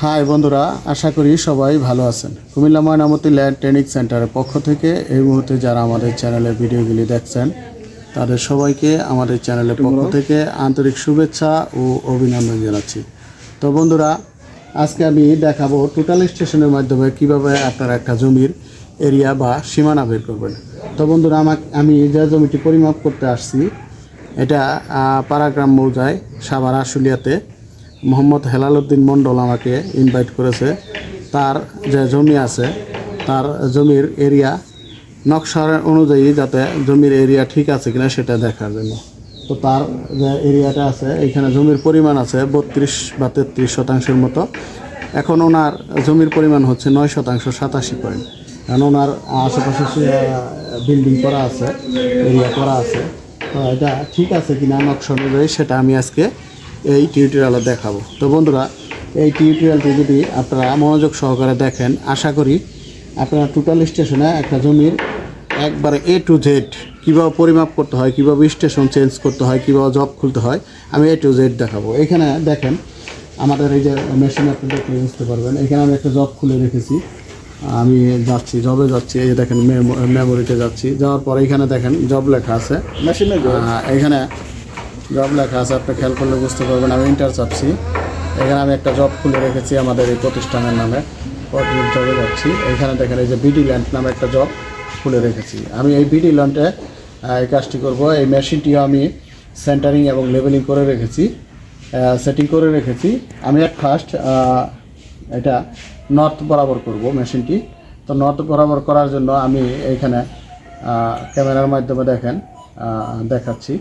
High বন্ধুরা, আশা করি সবাই ভালো আছেন। কুমিল্লা ময়নামতি ল্যান্ড ট্রেনিং সেন্টারের পক্ষ থেকে এই মুহূর্তে যারা আমাদের চ্যানেলের ভিডিওগুলি দেখছেন তাদের সবাইকে আমাদের চ্যানেলের পক্ষ থেকে আন্তরিক শুভেচ্ছা ও অভিনন্দন জানাচ্ছি। তো বন্ধুরা, আজকে আমি দেখাবো টোটাল স্টেশনের মাধ্যমে কিভাবে আপনারা একটা জমির এরিয়া বা সীমানা বের করবেন। তো বন্ধুরা, আমি যে জমিটি পরিমাপ করতে আসছি এটা পাড়াগ্রাম মৌজায় সাভার আশুলিয়াতে মোহাম্মদ হেলাল উদ্দিন মণ্ডল আমাকে ইনভাইট করেছে। তার যে জমি আছে তার জমির এরিয়া নকশার অনুযায়ী যাতে জমির এরিয়া ঠিক আছে কিনা সেটা দেখার জন্য। তো তার যে এরিয়াটা আছে এখানে জমির পরিমাণ আছে 32 বা 33 শতাংশের মতো। এখন ওনার জমির পরিমাণ হচ্ছে 9 শতাংশ 87 পয়েন্ট। কারণ ওনার আশেপাশে বিল্ডিং করা আছে, এরিয়া করা আছে। তো এটা ঠিক আছে কিনা নকশা অনুযায়ী সেটা আমি আজকে এই টিউটোরিয়ালে দেখাবো। তো বন্ধুরা, এই টিউটোরিয়ালটি যদি আপনারা মনোযোগ সহকারে দেখেন, আশা করি আপনারা টোটাল স্টেশনে একটা জমির একবারে A to Z কীভাবে পরিমাপ করতে হয়, কীভাবে স্টেশন চেঞ্জ করতে হয়, কীভাবে জব খুলতে হয় আমি A to Z দেখাবো। এখানে দেখেন আমাদের এই যে মেশিন আপনি দেখলে বুঝতে পারবেন, এখানে আমি একটা জব খুলে রেখেছি। আমি যাচ্ছি, জবে যাচ্ছি, এই যে দেখেন মেমোরিতে যাচ্ছি। যাওয়ার পরে এখানে দেখেন জব লেখা আছে, মেশিনে এখানে জব লেখা আছে, আপনি খেয়াল করলে বুঝতে পারবেন। আমি ইন্টার চাপছি, এখানে আমি একটা জব খুলে রেখেছি আমাদের এই প্রতিষ্ঠানের নামে, জবে যাচ্ছি। এখানে দেখেন এই যে বিডি ল্যান্ড নামে একটা জব খুলে রেখেছি। আমি এই বিডি ল্যান্ডে এই কাজটি করব। এই মেশিনটিও আমি সেন্টারিং এবং লেভেলিং করে রেখেছি, সেটিং করে রেখেছি। আমি ফার্স্ট এটা নর্থ বরাবর করব মেশিনটি। তো নর্থ বরাবর করার জন্য আমি এইখানে ক্যামেরার মাধ্যমে দেখাচ্ছি।